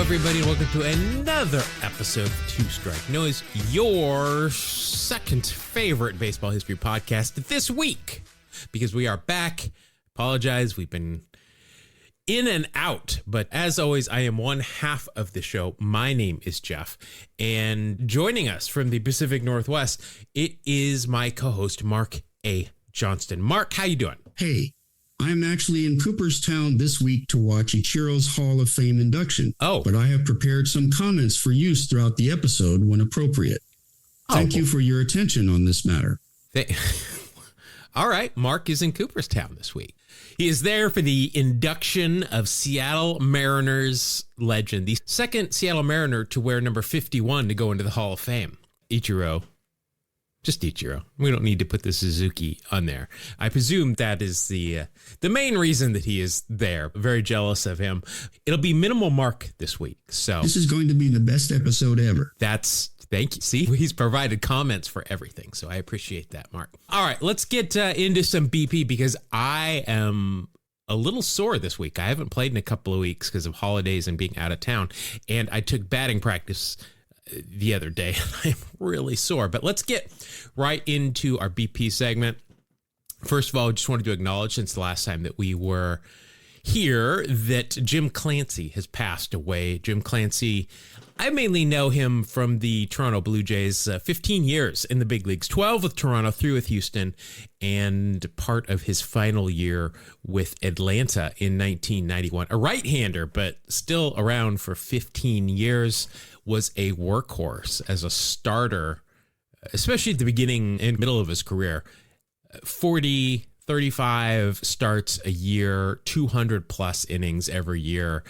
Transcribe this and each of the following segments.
everybody, and welcome to another episode of Two Strike Noise, your second favorite baseball history podcast this week, because we are back. Apologize, we've been in and out, but as always, I am one half of the show. My name is Jeff, and joining us from the Pacific Northwest, it is my co-host, Mark A. Johnston. Mark, how you doing? Hey, I'm actually in Cooperstown this week to watch Ichiro's Hall of Fame induction. Oh. But I have prepared some comments for use throughout the episode when appropriate. Thank you for your attention on this matter. All right, Mark is in Cooperstown this week. He is there for the induction of Seattle Mariners legend, the second Seattle Mariner to wear number 51 to go into the Hall of Fame. Ichiro. Just Ichiro. We don't need to put the Suzuki on there. I presume that is the main reason that he is there. Very jealous of him. It'll be minimal Mark this week. So this is going to be the best episode ever. Thank you. See, he's provided comments for everything, so I appreciate that, Mark. All right, let's get into some BP because I am a little sore this week. I haven't played in a couple of weeks because of holidays and being out of town, and I took batting practice the other day, and I'm really sore. But let's get right into our BP segment. First of all, I just wanted to acknowledge since the last time that we were here that Jim Clancy has passed away. Jim Clancy, I mainly know him from the Toronto Blue Jays, 15 years in the big leagues, 12 with Toronto, 3 with Houston, and part of his final year with Atlanta in 1991. A right-hander, but still around for 15 years, was a workhorse as a starter, especially at the beginning and middle of his career. 40, 35 starts a year, 200 plus innings every year.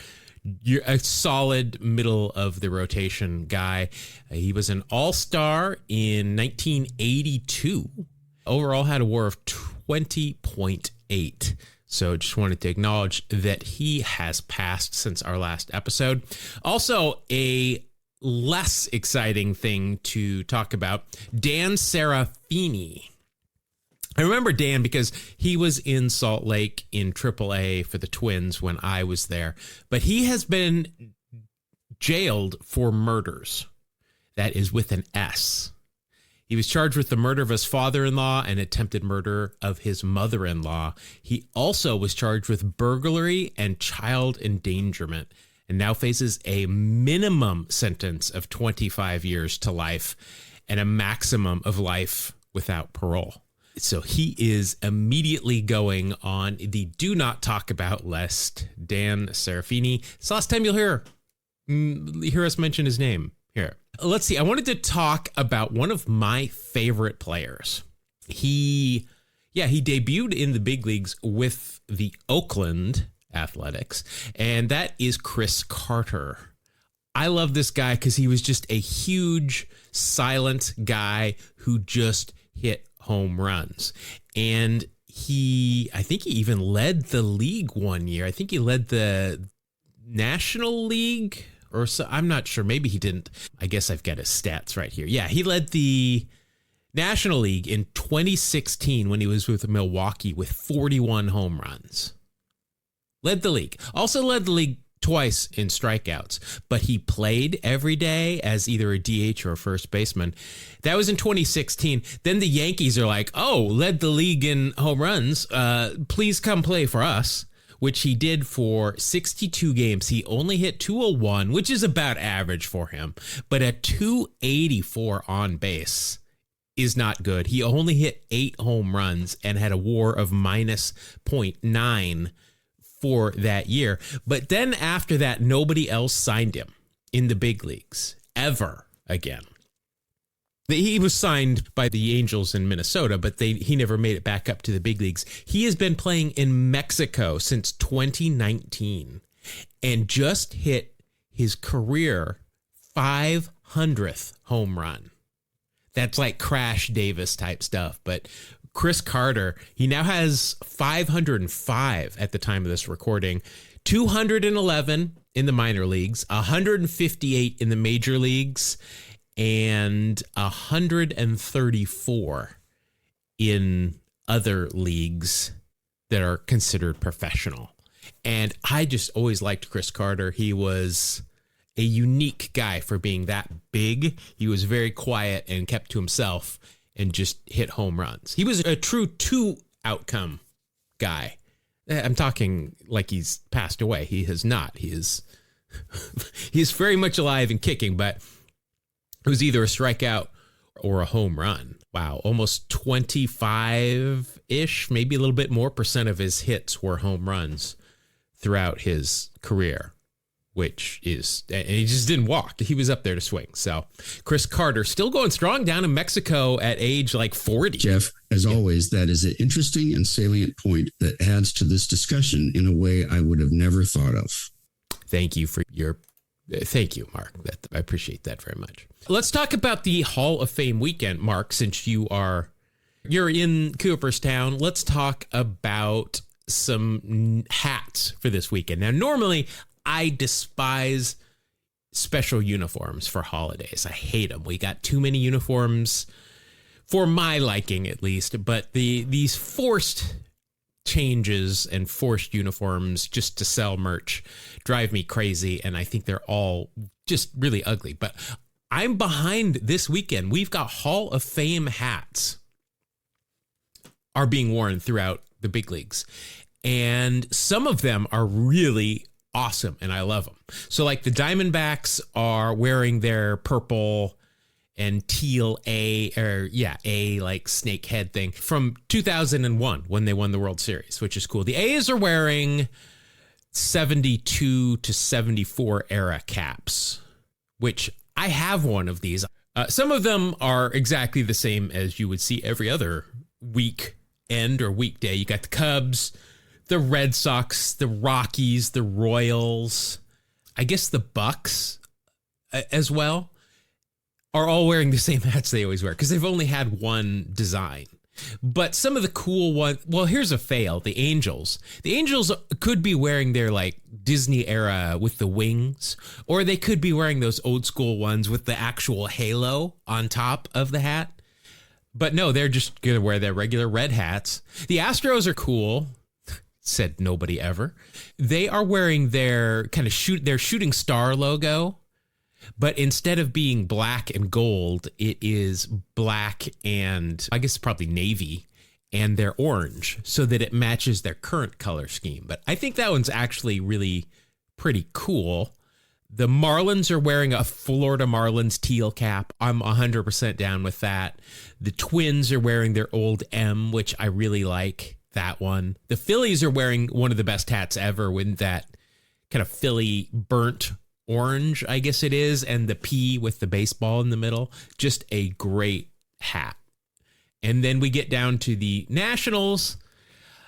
You're a solid middle of the rotation guy. He was an all-star in 1982. Overall had a WAR of 20.8. So just wanted to acknowledge that he has passed since our last episode. Also, a less exciting thing to talk about, Dan Serafini. I remember Dan because he was in Salt Lake in AAA for the Twins when I was there, but he has been jailed for murders. That is with an S. He was charged with the murder of his father-in-law and attempted murder of his mother-in-law. He also was charged with burglary and child endangerment and now faces a minimum sentence of 25 years to life and a maximum of life without parole. So he is immediately going on the do not talk about list. Dan Serafini. It's the last time you'll hear us mention his name here. Let's see. I wanted to talk about one of my favorite players. He debuted in the big leagues with the Oakland Athletics, and that is Chris Carter. I love this guy because he was just a huge, silent guy who just hit home runs. And I think he even led the league one year. I think he led the National League or so. I'm not sure. Maybe he didn't. I guess I've got his stats right here. Yeah, he led the National League in 2016 when he was with Milwaukee with 41 home runs. Led the league. Also led the league twice in strikeouts, but he played every day as either a DH or a first baseman. That was in 2016. Then the Yankees are like, oh, led the league in home runs. Please come play for us, which he did for 62 games. He only hit 201, which is about average for him, but a 284 on base is not good. He only hit 8 home runs and had a WAR of minus 0.9 for that year. But then after that, nobody else signed him in the big leagues ever again. He was signed by the Angels in Minnesota, but he never made it back up to the big leagues. He has been playing in Mexico since 2019 and just hit his career 500th home run. That's like Crash Davis type stuff, but Chris Carter, he now has 505 at the time of this recording, 211 in the minor leagues, 158 in the major leagues, and 134 in other leagues that are considered professional. And I just always liked Chris Carter. He was a unique guy for being that big. He was very quiet and kept to himself and just hit home runs. He was a true two outcome guy. I'm talking like he's passed away. He has not. He's very much alive and kicking, but it was either a strikeout or a home run. Wow, almost 25-ish, maybe a little bit more percent of his hits were home runs throughout his career, which is, and he just didn't walk. He was up there to swing. So Chris Carter still going strong down in Mexico at age like 40. Jeff, as always, that is an interesting and salient point that adds to this discussion in a way I would have never thought of. Thank you, Mark. I appreciate that very much. Let's talk about the Hall of Fame weekend, Mark, since you're in Cooperstown. Let's talk about some hats for this weekend. Now, normally I despise special uniforms for holidays. I hate them. We got too many uniforms for my liking, at least, but these forced changes and forced uniforms just to sell merch drive me crazy, and I think they're all just really ugly. But I'm behind this weekend. We've got Hall of Fame hats are being worn throughout the big leagues, and some of them are really awesome, and I love them. So like the Diamondbacks are wearing their purple and teal A like snake head thing from 2001 when they won the World Series, which is cool. The A's are wearing 72 to 74 era caps, which I have one of these. Some of them are exactly the same as you would see every other weekend or weekday. You got the Cubs, the Red Sox, the Rockies, the Royals, I guess the Bucks as well, are all wearing the same hats they always wear because they've only had one design. But some of the cool ones, well, here's a fail. The Angels. The Angels could be wearing their like Disney era with the wings, or they could be wearing those old school ones with the actual halo on top of the hat. But no, they're just going to wear their regular red hats. The Astros are cool. Said nobody ever. They are wearing their kind of their shooting star logo, but instead of being black and gold, it is black and I guess probably navy, and they're orange so that it matches their current color scheme. But I think that one's actually really pretty cool. The Marlins are wearing a Florida Marlins teal cap. I'm 100% down with that. The Twins are wearing their old M, which I really like that one. The Phillies are wearing one of the best hats ever with that kind of Philly burnt orange, I guess it is, and the P with the baseball in the middle. Just a great hat. And then we get down to the Nationals,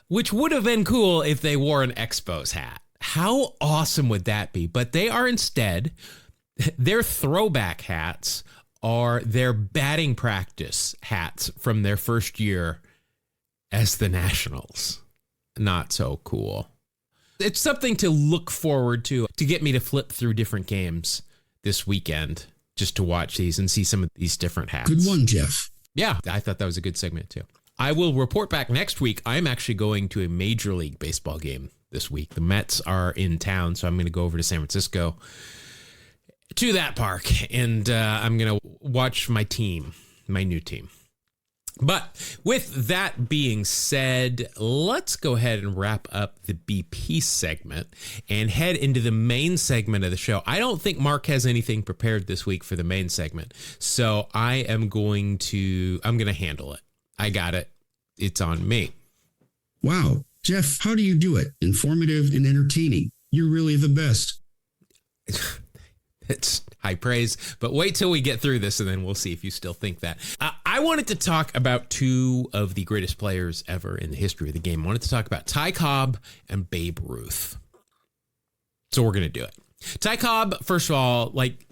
which would have been cool if they wore an Expos hat. How awesome would that be? But they are instead, their throwback hats are their batting practice hats from their first year as the Nationals. Not so cool. It's something to look forward to get me to flip through different games this weekend, just to watch these and see some of these different hats. Good one, Jeff. Yeah, I thought that was a good segment too. I will report back next week. I'm actually going to a Major League Baseball game this week. The Mets are in town, so I'm going to go over to San Francisco to that park, and I'm going to watch my team, my new team. But with that being said, let's go ahead and wrap up the BP segment and head into the main segment of the show. I don't think Mark has anything prepared this week for the main segment, so I'm going to handle it. I got it. It's on me. Wow. Jeff, how do you do it? Informative and entertaining. You're really the best. It's high praise, but wait till we get through this and then we'll see if you still think that. I wanted to talk about two of the greatest players ever in the history of the game. I wanted to talk about Ty Cobb and Babe Ruth. So we're going to do it. Ty Cobb, first of all, like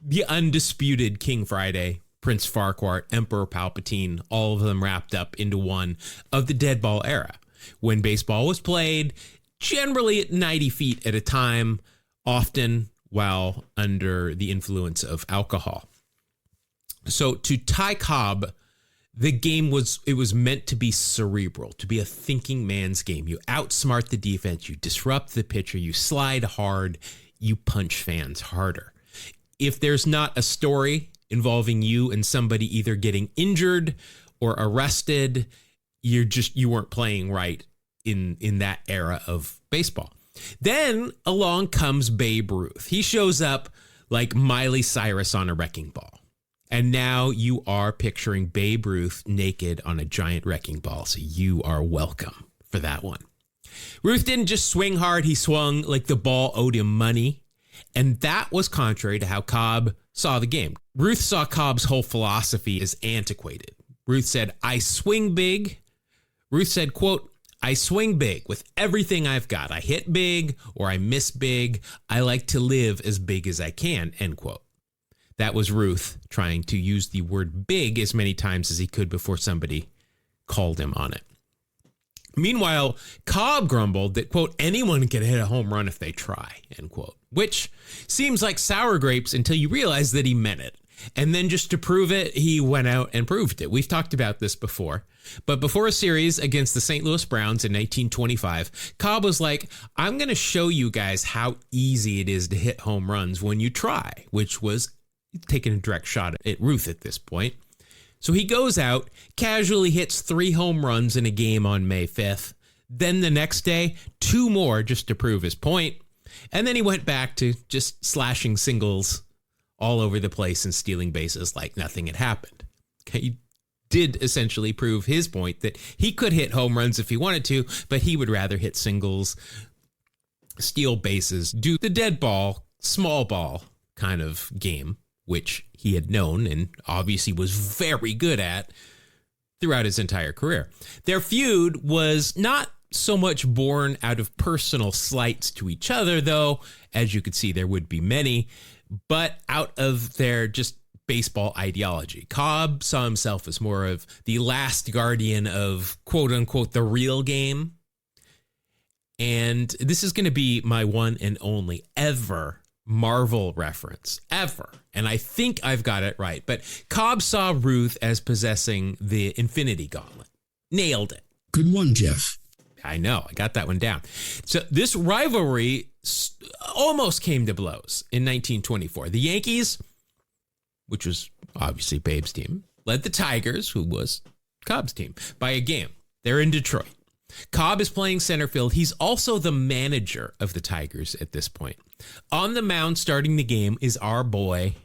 the undisputed King Friday, Prince Farquhar, Emperor Palpatine, all of them wrapped up into one of the dead ball era, when baseball was played generally at 90 feet at a time, often while under the influence of alcohol. So to Ty Cobb, the game was meant to be cerebral, to be a thinking man's game. You outsmart the defense, you disrupt the pitcher, you slide hard, you punch fans harder. If there's not a story involving you and somebody either getting injured or arrested, you weren't playing right in that era of baseball. Then along comes Babe Ruth. He shows up like Miley Cyrus on a wrecking ball. And now you are picturing Babe Ruth naked on a giant wrecking ball. So you are welcome for that one. Ruth didn't just swing hard. He swung like the ball owed him money. And that was contrary to how Cobb saw the game. Ruth saw Cobb's whole philosophy as antiquated. Ruth said, I swing big. Ruth said, quote, I swing big with everything I've got. I hit big or I miss big. I like to live as big as I can, end quote. That was Ruth trying to use the word big as many times as he could before somebody called him on it. Meanwhile, Cobb grumbled that, quote, anyone can hit a home run if they try, end quote, which seems like sour grapes until you realize that he meant it. And then just to prove it, he went out and proved it. We've talked about this before. But before a series against the St. Louis Browns in 1925, Cobb was like, I'm going to show you guys how easy it is to hit home runs when you try, which was taking a direct shot at Ruth at this point. So he goes out, casually hits 3 home runs in a game on May 5th. Then the next day, 2 more just to prove his point. And then he went back to just slashing singles all over the place and stealing bases like nothing had happened. He did essentially prove his point that he could hit home runs if he wanted to, but he would rather hit singles, steal bases, do the dead ball, small ball kind of game, which he had known and obviously was very good at throughout his entire career. Their feud was not so much born out of personal slights to each other, though, as you could see, there would be many, but out of their just baseball ideology. Cobb saw himself as more of the last guardian of, quote unquote, the real game. And this is going to be my one and only ever Marvel reference, ever. And I think I've got it right. But Cobb saw Ruth as possessing the Infinity Gauntlet. Nailed it. Good one, Jeff. I know. I got that one down. So this rivalry almost came to blows in 1924. The Yankees, which was obviously Babe's team, led the Tigers, who was Cobb's team, by a game. They're in Detroit. Cobb is playing center field. He's also the manager of the Tigers at this point. On the mound starting the game is our boy,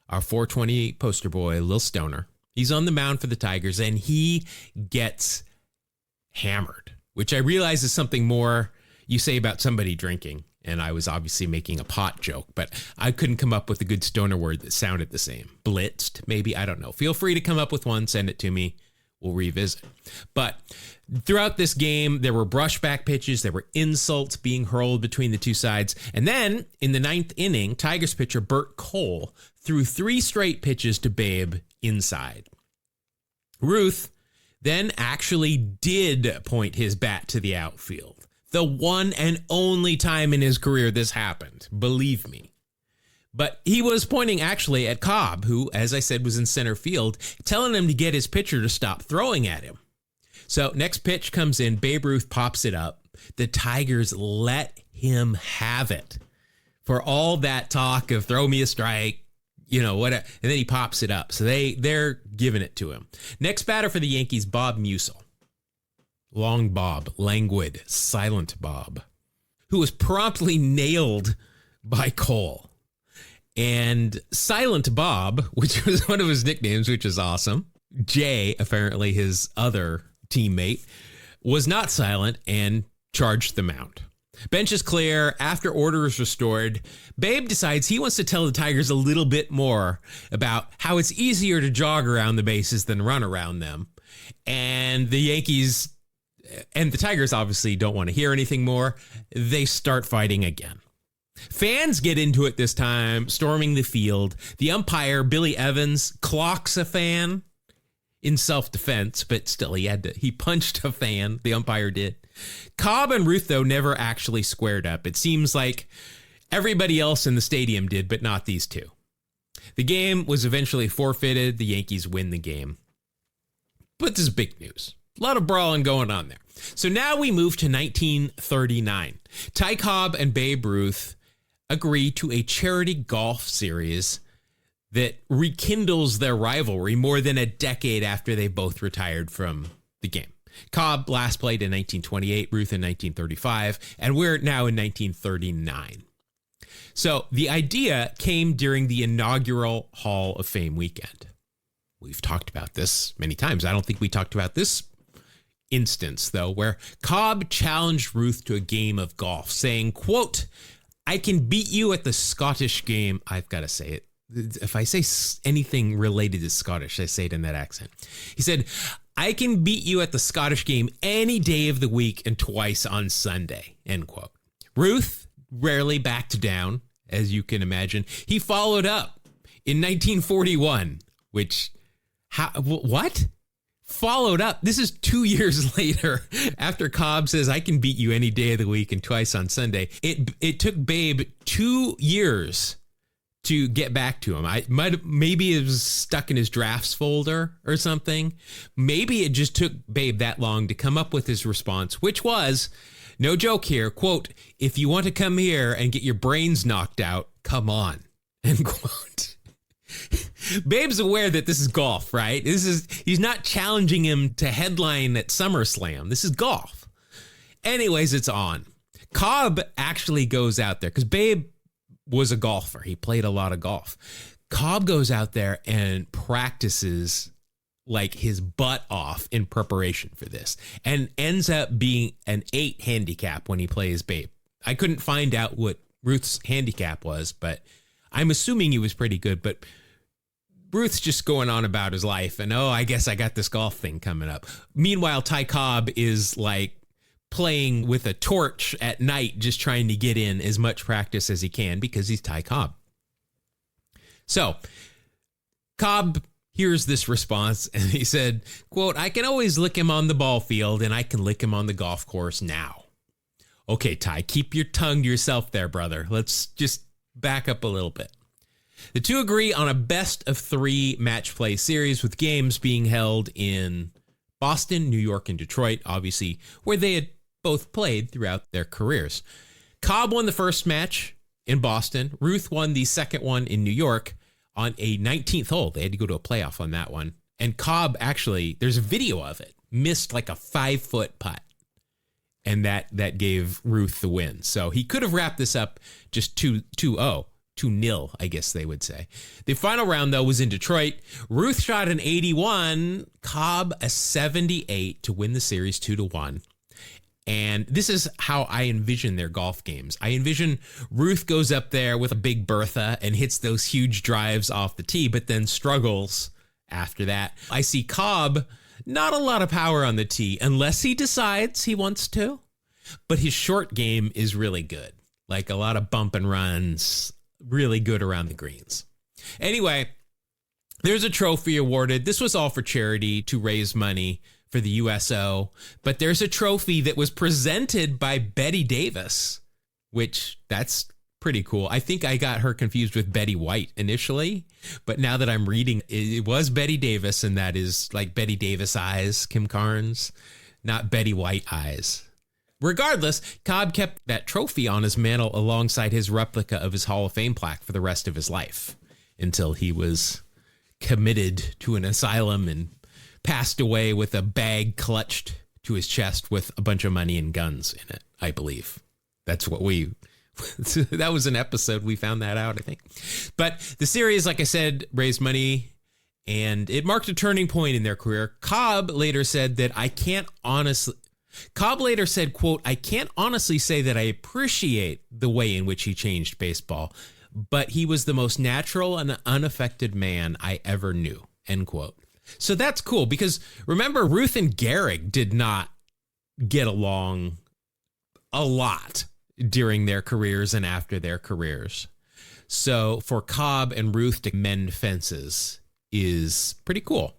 our 428 poster boy, Lil Stoner. He's on the mound for the Tigers, and he gets hammered, which I realize is something more you say about somebody drinking. And I was obviously making a pot joke, but I couldn't come up with a good Stoner word that sounded the same. Blitzed, maybe, I don't know. Feel free to come up with one, send it to me. We'll revisit. But throughout this game, there were brushback pitches. There were insults being hurled between the two sides. And then in the 9th inning, Tigers pitcher Bert Cole threw 3 straight pitches to Babe inside. Ruth then actually did point his bat to the outfield. The one and only time in his career this happened, believe me. But he was pointing actually at Cobb, who, as I said, was in center field, telling him to get his pitcher to stop throwing at him. So next pitch comes in, Babe Ruth pops it up. The Tigers let him have it. For all that talk of throw me a strike, you know, what, and then he pops it up. So they're giving it to him. Next batter for the Yankees, Bob Musil. Long Bob, languid, silent Bob, who was promptly nailed by Cole. And Silent Bob, which was one of his nicknames, which is awesome. Jay, apparently his other teammate, was not silent and charged the mound. Bench is clear. After order is restored, Babe decides he wants to tell the Tigers a little bit more about how it's easier to jog around the bases than run around them. And the Yankees and the Tigers obviously don't want to hear anything more. They start fighting again. Fans get into it this time, storming the field. The umpire, Billy Evans, clocks a fan in self-defense, but still he punched a fan, the umpire did. Cobb and Ruth, though, never actually squared up. It seems like everybody else in the stadium did, but not these two. The game was eventually forfeited. The Yankees win the game. But this is big news. A lot of brawling going on there. So now we move to 1939. Ty Cobb and Babe Ruth agree to a charity golf series that rekindles their rivalry more than a decade after they both retired from the game. Cobb last played in 1928, Ruth in 1935, and we're now in 1939. So the idea came during the inaugural Hall of Fame weekend. We've talked about this many times. I don't think we talked about this instance, though, where Cobb challenged Ruth to a game of golf, saying, quote, "I can beat you at the Scottish game." I've got to say it. If I say anything related to Scottish, I say it in that accent. He said, "I can beat you at the Scottish game any day of the week and twice on Sunday," end quote. Ruth rarely backed down, as you can imagine. He followed up in 1941, which, what? Followed up. This is 2 years later after Cobb says, "I can beat you any day of the week and twice on Sunday." It took Babe 2 years to get back to him. Maybe it was stuck in his drafts folder or something. Maybe it just took Babe that long to come up with his response, which was, no joke here, quote, "If you want to come here and get your brains knocked out, come on," end quote. Babe's aware that this is golf, right? He's not challenging him to headline at SummerSlam. This is golf. Anyways, it's on. Cobb actually goes out there because Babe was a golfer. He played a lot of golf. Cobb goes out there and practices like his butt off in preparation for this and ends up being an 8 handicap when he plays Babe. I couldn't find out what Ruth's handicap was, but I'm assuming he was pretty good. But Ruth's just going on about his life and, I guess I got this golf thing coming up. Meanwhile, Ty Cobb is like playing with a torch at night, just trying to get in as much practice as he can because he's Ty Cobb. So Cobb hears this response and he said, quote, "I can always lick him on the ball field and I can lick him on the golf course now." Okay, Ty, keep your tongue to yourself there, brother. Let's just back up a little bit. The two agree on a best of 3 match play series with games being held in Boston, New York, and Detroit, obviously, where they had both played throughout their careers. Cobb won the first match in Boston. Ruth won the second one in New York on a 19th hole. They had to go to a playoff on that one. And Cobb actually, there's a video of it, missed like a 5-foot putt. And that gave Ruth the win. So he could have wrapped this up just 2-0, I guess they would say. The final round, though, was in Detroit. Ruth shot an 81, Cobb a 78 to win the series 2-1. And this is how I envision their golf games. I envision Ruth goes up there with a big Bertha and hits those huge drives off the tee, but then struggles after that. I see Cobb, not a lot of power on the tee, unless he decides he wants to. But his short game is really good. Like a lot of bump and runs, really good around the greens. Anyway, there's a trophy awarded. This was all for charity to raise money for the USO, but there's a trophy that was presented by Betty Davis, which that's pretty cool. I think I got her confused with Betty White initially, but now that I'm reading, it was Betty Davis, and that is like Betty Davis eyes, Kim Carnes, not Betty White eyes. Regardless, Cobb kept that trophy on his mantle alongside his replica of his Hall of Fame plaque for the rest of his life until he was committed to an asylum and passed away with a bag clutched to his chest with a bunch of money and guns in it, I believe. That's what that was an episode. We found that out, I think. But the series, like I said, raised money and it marked a turning point in their career. Cobb later said, quote, "I can't honestly say that I appreciate the way in which he changed baseball, but he was the most natural and unaffected man I ever knew," end quote. So that's cool because remember, Ruth and Gehrig did not get along a lot during their careers and after their careers. So for Cobb and Ruth to mend fences is pretty cool.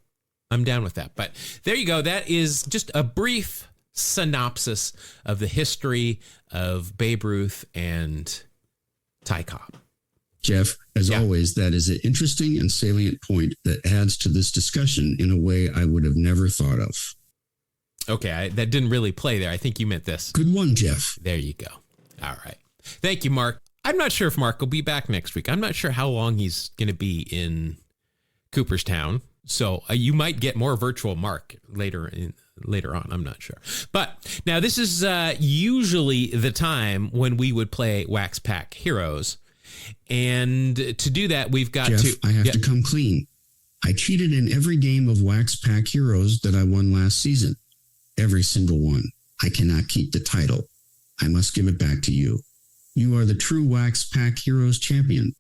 I'm down with that. But there you go. That is just a brief synopsis of the history of Babe Ruth and Ty Cobb. Jeff, as always, that is an interesting and salient point that adds to this discussion in a way I would have never thought of. Okay, that didn't really play there. I think you meant this. Good one, Jeff. There you go. All right. Thank you, Mark. I'm not sure if Mark will be back next week. I'm not sure how long he's going to be in Cooperstown. So you might get more virtual Mark later on. I'm not sure. But now this is usually the time when we would play Wax Pack Heroes. And to do that, we've got Jeff, to... I have to come clean. I cheated in every game of Wax Pack Heroes that I won last season. Every single one. I cannot keep the title. I must give it back to you. You are the true Wax Pack Heroes champion.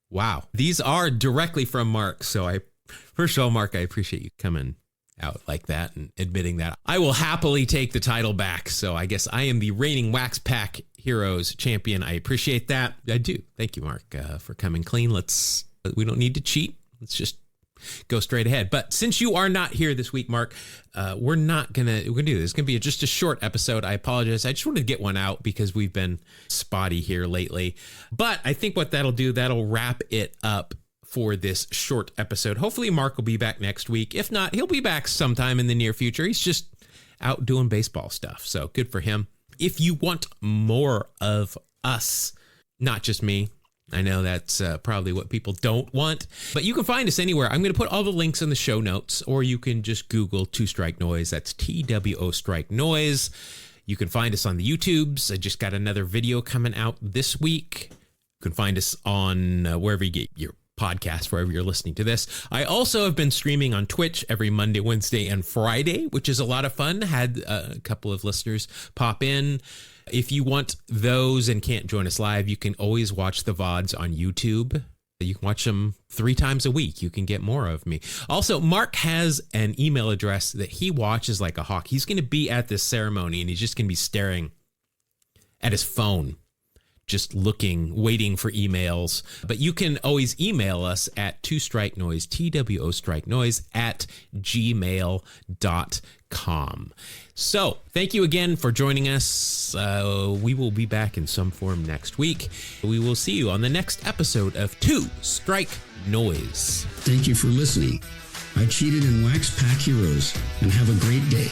Wow. These are directly from Mark. So first of all, Mark, I appreciate you coming out like that and admitting that. I will happily take the title back. So I guess I am the reigning Wax Pack Heroes champion. I appreciate that. I do. Thank you, Mark, for coming clean. We don't need to cheat. Let's just go straight ahead. But since you are not here this week, Mark, we're gonna do this. It's gonna be just a short episode. I apologize. I just wanted to get one out because we've been spotty here lately. But I think what that'll wrap it up for this short episode. Hopefully Mark will be back next week. If not, he'll be back sometime in the near future. He's just out doing baseball stuff. So good for him. If you want more of us, not just me, I know that's probably what people don't want, but you can find us anywhere. I'm going to put all the links in the show notes, or you can just Google Two Strike Noise. That's TWO Strike Noise. You can find us on the YouTubes. I just got another video coming out this week. You can find us on wherever you get your podcast, wherever you're listening to this. I also have been streaming on Twitch every Monday, Wednesday, and Friday, which is a lot of fun. Had a couple of listeners pop in. If you want those and can't join us live, you can always watch the VODs on YouTube. You can watch them 3 times a week. You can get more of me. Also, Mark has an email address that he watches like a hawk. He's going to be at this ceremony, and he's just going to be staring at his phone, just waiting for emails. But you can always email us at twostrikenoise, TWO Strike Noise, at gmail.com. So thank you again for joining us. We will be back in some form next week. We will see you on the next episode of Two Strike Noise. Thank you for listening. I cheated in Wax Pack Heroes, and have a great day.